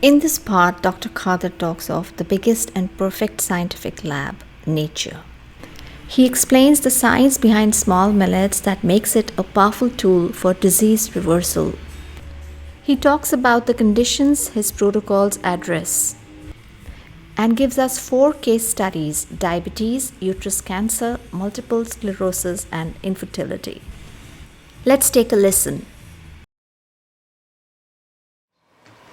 In this part, Dr. Khadar talks of the biggest and perfect scientific lab, nature. He explains the science behind small millets that makes it a powerful tool for disease reversal. He talks about the conditions his protocols address and gives us 4 case studies: diabetes, uterus cancer, multiple sclerosis, and infertility. Let's take a listen.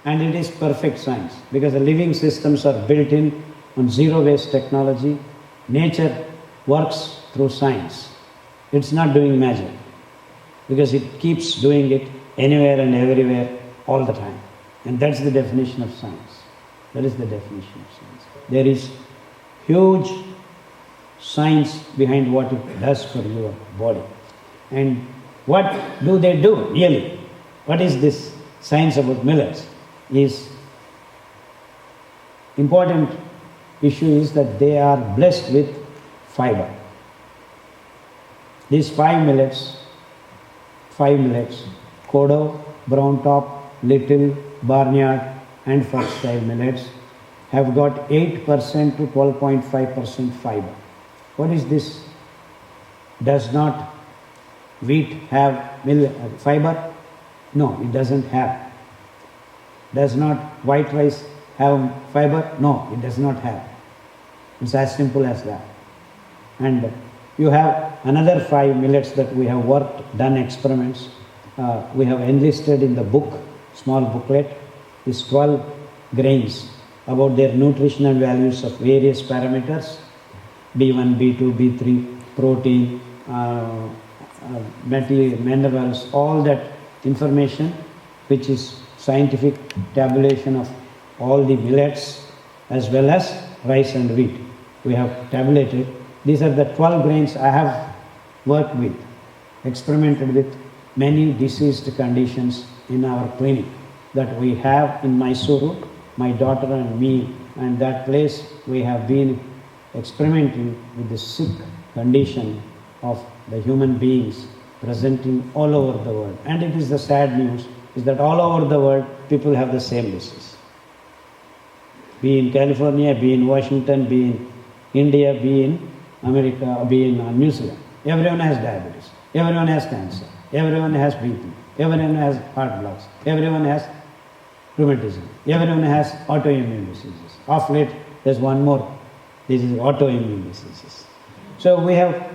And it is perfect science because the living systems are built in on zero waste technology. Nature works through science. It's not doing magic because it keeps doing it anywhere and everywhere all the time. And that's the definition of science. That is the definition of science. There is huge science behind what it does for your body. And what do they do really? What is this science about millets? Is important issue is that they are blessed with fiber. These five millets, Kodo, brown top, little, barnyard and foxtail millets have got 8% to 12.5% fiber. What is this? Does not wheat have fiber? No, it doesn't have. Does not white rice have fiber? No, it does not have. It's as simple as that. And you have another 5 millets that we have done experiments. We have enlisted in the book, small booklet, is 12 grains about their nutritional values of various parameters, B1, B2, B3, protein, minerals, all that information which is scientific tabulation of all the millets as well as rice and wheat. We have tabulated. These are the 12 grains I have worked with, experimented with many diseased conditions in our clinic that we have in Mysuru, my daughter and me, and that place we have been experimenting with the sick condition of the human beings presenting all over the world. And it is the sad news is that all over the world people have the same disease. Be in California, be in Washington, be in India, be in America, be in New Zealand. Everyone has diabetes, everyone has cancer, everyone has BP, everyone has heart blocks, everyone has rheumatism, everyone has autoimmune diseases. Of late, there's one more, this is autoimmune diseases. So we have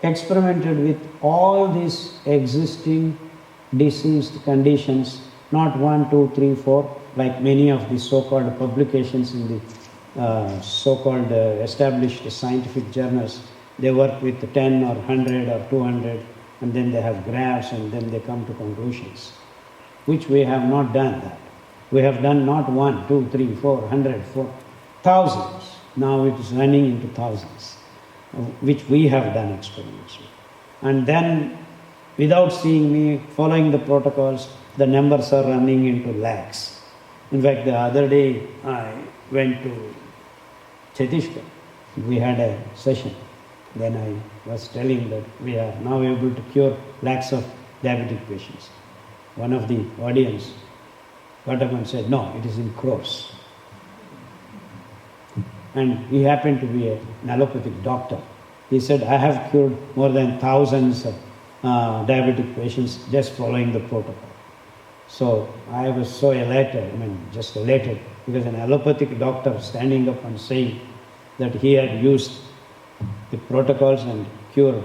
experimented with all these existing diseased conditions, not 1, 2, 3, 4, like many of the so-called publications in the so-called established scientific journals. They work with 10 or 100 or 200 and then they have graphs and then they come to conclusions, which we have not done that. We have done not 1, 2, 3, 4, 100, 4, thousands. Now it is running into thousands, which we have done experiments with. And then without seeing me, following the protocols, the numbers are running into lakhs. In fact, the other day I went to Chhattisgarh. We had a session. Then I was telling that we are now able to cure lakhs of diabetic patients. One of the audience got up and said, no, it is in crores. And he happened to be an allopathic doctor. He said, I have cured more than thousands of diabetic patients just following the protocol. So I was so elated, just elated, because an allopathic doctor standing up and saying that he had used the protocols and cured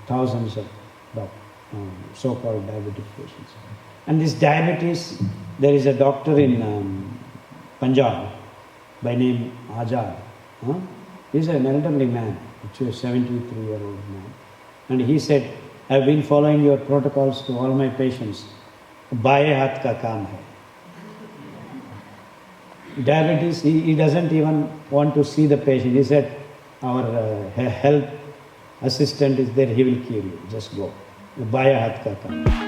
thousands of so-called diabetic patients. And this diabetes, there is a doctor in Punjab by name Azad. He's an elderly man, actually a 73-year-old man. And he said, I've been following your protocols to all my patients. Baye haath ka kaam hai. Diabetes, he doesn't even want to see the patient. He said, our health assistant is there, he will cure you. Just go. Baye haath ka kaam hai.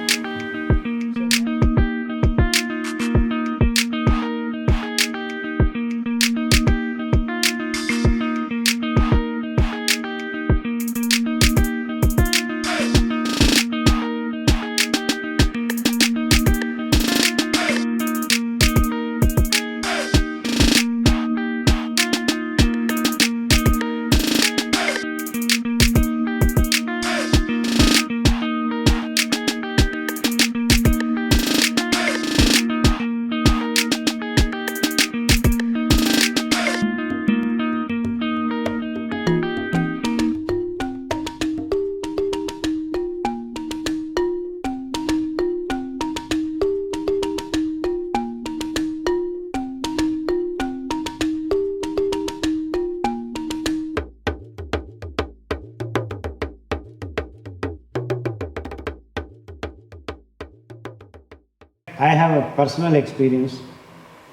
personal experience.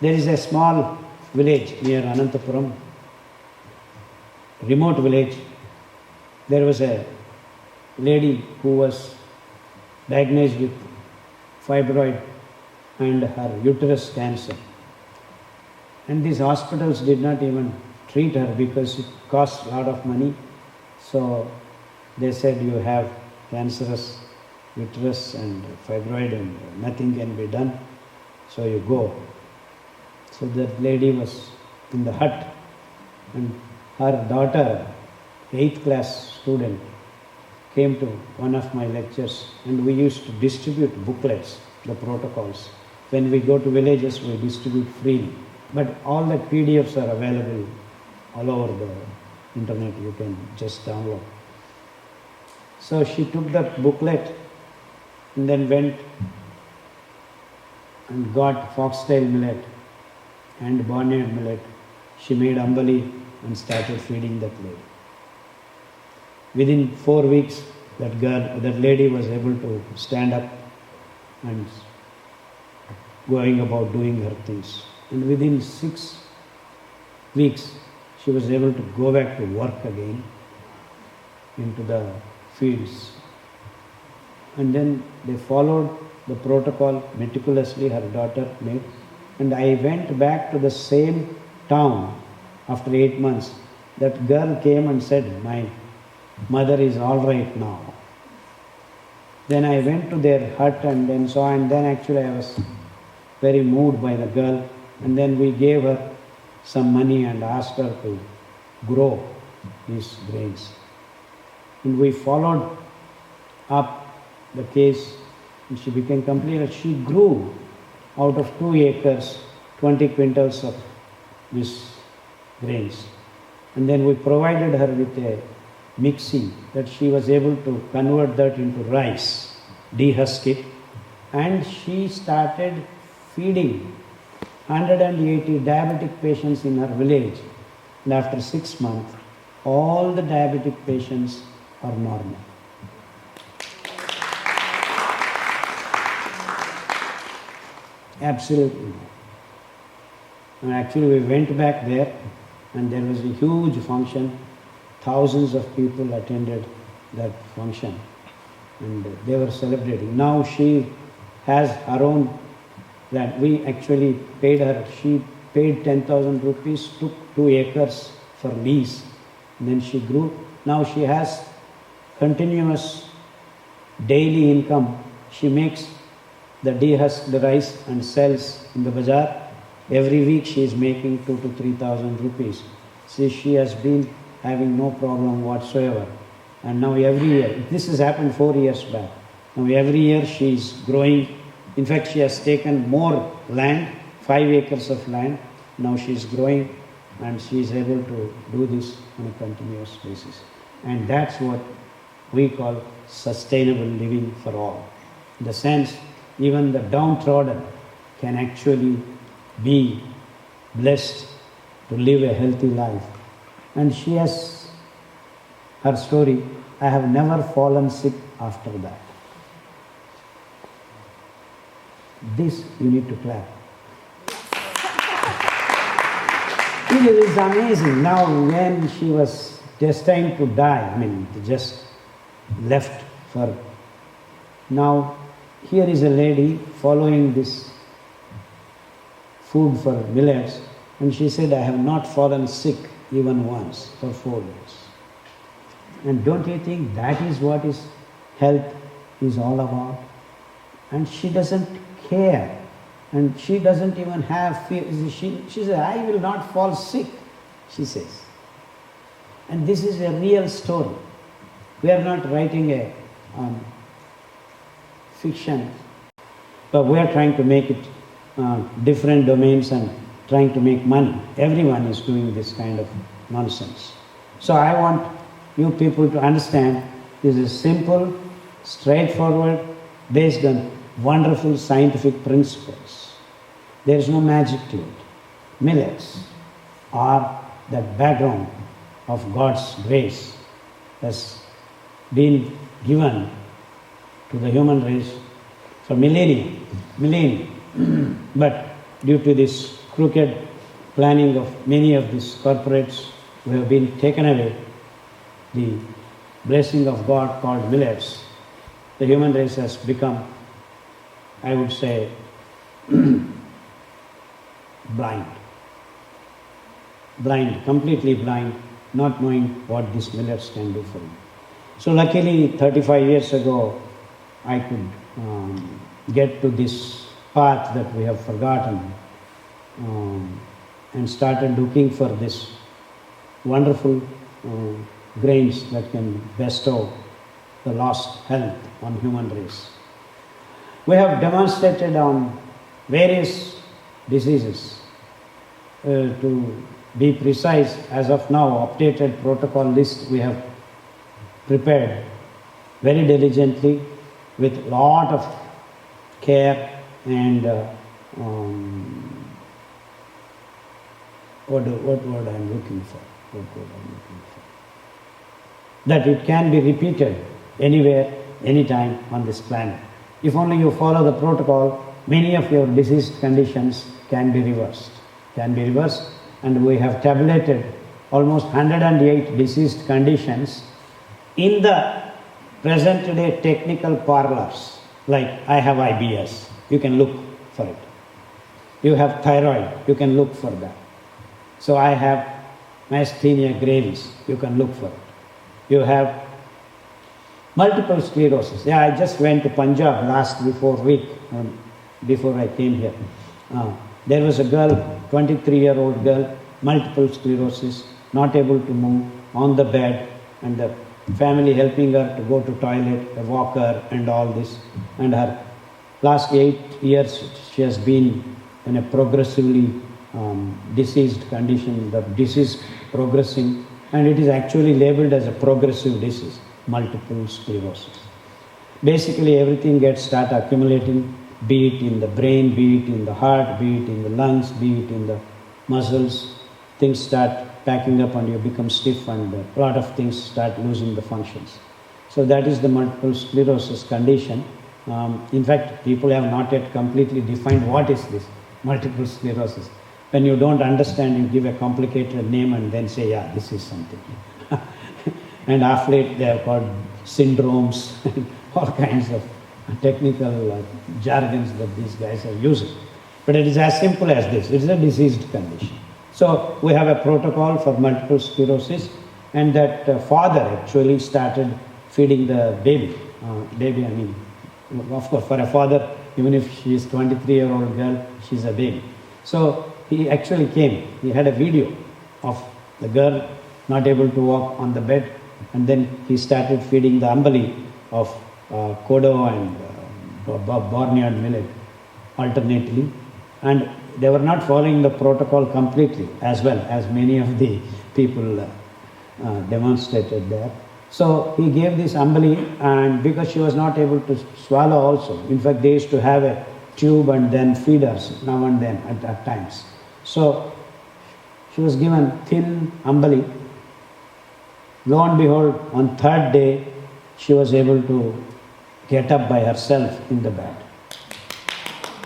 There is a small village near Anantapuram, remote village. There was a lady who was diagnosed with fibroid and her uterus cancer. And these hospitals did not even treat her because it cost a lot of money. So they said, you have cancerous uterus and fibroid and nothing can be done, so you go. So that lady was in the hut, and her daughter, 8th class student, came to one of my lectures, and we used to distribute booklets, the protocols. When we go to villages, we distribute freely. But all the PDFs are available all over the internet, you can just download. So she took that booklet and then went and got foxtail millet and barnyard millet. She made ambali and started feeding that lady. Within 4 weeks, that lady was able to stand up and going about doing her things. And within 6 weeks, she was able to go back to work again into the fields. And then they followed the protocol meticulously, her daughter made. And I went back to the same town after 8 months. That girl came and said, my mother is all right now. Then I went to their hut and then saw, and then actually I was very moved by the girl. And then we gave her some money and asked her to grow these grains. And we followed up the case, and she became completed. She grew out of 2 acres, 20 quintals of these grains. And then we provided her with a mixie that she was able to convert that into rice, dehusk it, and she started feeding 180 diabetic patients in her village. And after 6 months, all the diabetic patients are normal. Absolutely. And actually we went back there and there was a huge function. Thousands of people attended that function and they were celebrating. Now she has her own land. We actually paid her, she paid 10,000 rupees, took 2 acres for lease, and then she grew. Now she has continuous daily income. She makes the dehusked rice and sells in the bazaar. Every week she is making 2,000 to 3,000 rupees. See, she has been having no problem whatsoever. And now every year, this has happened 4 years back. Now every year she is growing. In fact, she has taken more land, 5 acres of land. Now she is growing and she is able to do this on a continuous basis. And that's what we call sustainable living for all. In the sense, even the downtrodden can actually be blessed to live a healthy life. And she has her story, I have never fallen sick after that. This you need to clap. It is amazing. Now when she was destined to die, just left for, now here is a lady following this food for millets, and she said, I have not fallen sick even once for 4 years. And don't you think that is what is health is all about? And she doesn't care, and she doesn't even have fear. She says, I will not fall sick, she says. And this is a real story. We are not writing a fiction, but we are trying to make it different domains and trying to make money. Everyone is doing this kind of nonsense. So I want you people to understand this is simple, straightforward, based on wonderful scientific principles. There is no magic to it. Millets are the background of God's grace that's been given to the human race for millennia. But due to this crooked planning of many of these corporates, we have been taken away the blessing of God called millets. The human race has become, I would say, blind, completely blind, not knowing what these millets can do for you. So luckily 35 years ago I could get to this path that we have forgotten and started looking for this wonderful grains that can bestow the lost health on human race. We have demonstrated on various diseases. To be precise, as of now, updated protocol list we have prepared very diligently with lot of care and what word I am looking for? That it can be repeated anywhere, anytime on this planet. If only you follow the protocol, many of your diseased conditions can be reversed. And we have tabulated almost 108 diseased conditions in the present day technical parlors. Like I have IBS, you can look for it. You have thyroid, you can look for that. So I have myasthenia gravis, you can look for it. You have multiple sclerosis. Yeah, I just went to Punjab before I came here. There was a girl, 23-year-old girl, multiple sclerosis, not able to move, on the bed, and the family helping her to go to toilet, a walker and all this. And her last 8 years she has been in a progressively diseased condition, the disease progressing, and it is actually labeled as a progressive disease, multiple sclerosis. Basically everything gets start accumulating, be it in the brain, be it in the heart, be it in the lungs, be it in the muscles. Things start packing up and you become stiff, and a lot of things start losing the functions. So that is the multiple sclerosis condition. In fact, people have not yet completely defined what is this multiple sclerosis. When you don't understand, you give a complicated name and then say, yeah, this is something. And of late they have called syndromes and all kinds of technical jargons that these guys are using. But it is as simple as this. It is a diseased condition. So we have a protocol for multiple sclerosis, and that father actually started feeding the baby. Of course, for a father, even if she is 23-year-old girl, she is a baby. So he actually came. He had a video of the girl not able to walk on the bed, and then he started feeding the ambali of kodo and barnyard millet alternately, and they were not following the protocol completely, as well as many of the people demonstrated there. So he gave this ambali, and because she was not able to swallow also, in fact they used to have a tube and then feed her now and then at times. So she was given thin ambali. Lo and behold, on third day, she was able to get up by herself in the bed.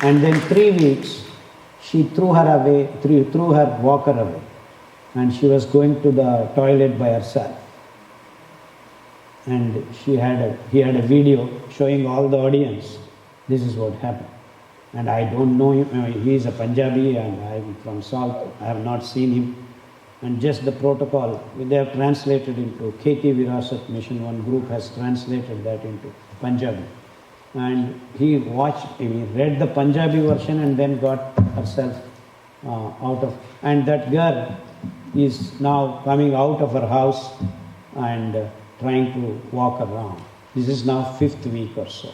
And then 3 weeks, she threw her walker away, and she was going to the toilet by herself. And he had a video showing all the audience, this is what happened. And I don't know him, he is a Punjabi and I am from South, I have not seen him. And just the protocol, they have translated into KT Virasat Mission, one group has translated that into Punjabi. And he read the Punjabi version and then got herself out of, and that girl is now coming out of her house and trying to walk around. This is now 5th week or so.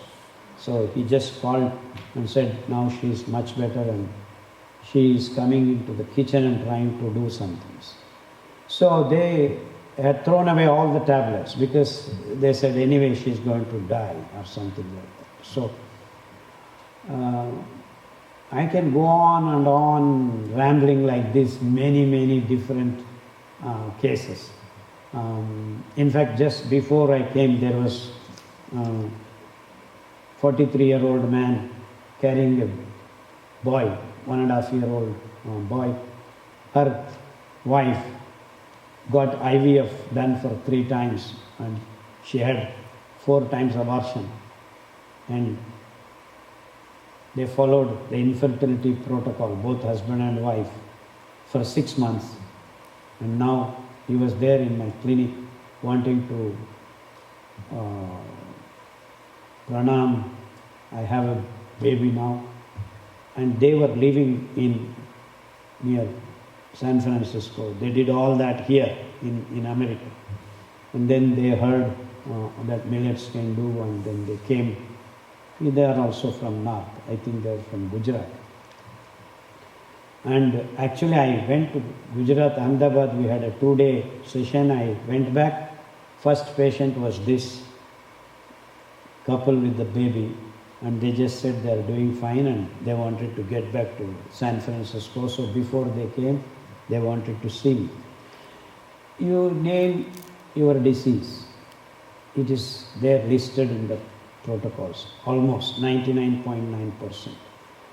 So he just called and said now she is much better and she is coming into the kitchen and trying to do some things. So they had thrown away all the tablets because they said anyway she is going to die or something like that. So I can go on and on rambling like this, many different cases. In fact, just before I came, there was 43-year-old man carrying boy, 1.5-year-old boy. Her wife got IVF done for 3 times and she had 4 times abortion. And they followed the infertility protocol, both husband and wife, for 6 months. And now he was there in my clinic wanting to pranam. I have a baby now. And they were living in near San Francisco. They did all that here in America. And then they heard that millets can do, and then they came. They are also from North. I think they are from Gujarat. And actually I went to Gujarat, Ahmedabad. We had a 2-day session. I went back. First patient was this couple with the baby. And they just said they are doing fine and they wanted to get back to San Francisco. So before they came, they wanted to see me. You name your disease. It is there listed in the protocols, almost 99.9%.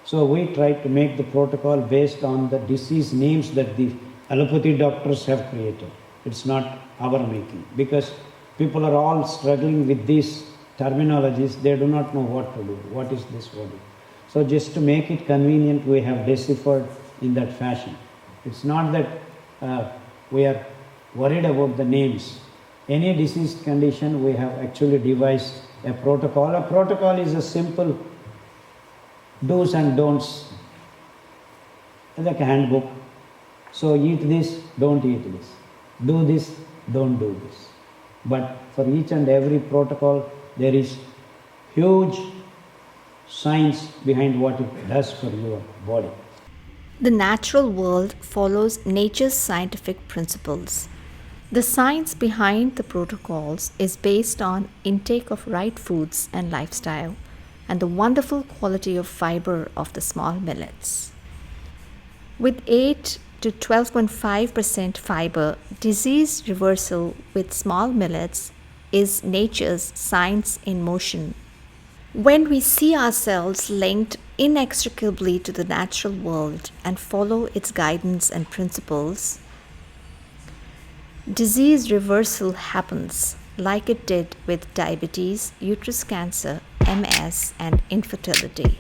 So we try to make the protocol based on the disease names that the allopathy doctors have created. It's not our making, because people are all struggling with these terminologies. They do not know what to do. What is this? What is it? So just to make it convenient, we have deciphered in that fashion. It's not that we are worried about the names. Any disease condition, we have actually devised a protocol. A protocol is a simple do's and don'ts, like a handbook. So eat this, don't eat this. Do this, don't do this. But for each and every protocol, there is huge science behind what it does for your body. The natural world follows nature's scientific principles. The science behind the protocols is based on intake of right foods and lifestyle and the wonderful quality of fiber of the small millets. With 8 to 12.5% fiber, disease reversal with small millets is nature's science in motion. When we see ourselves linked inextricably to the natural world and follow its guidance and principles, disease reversal happens like it did with diabetes, uterus cancer, MS, and infertility.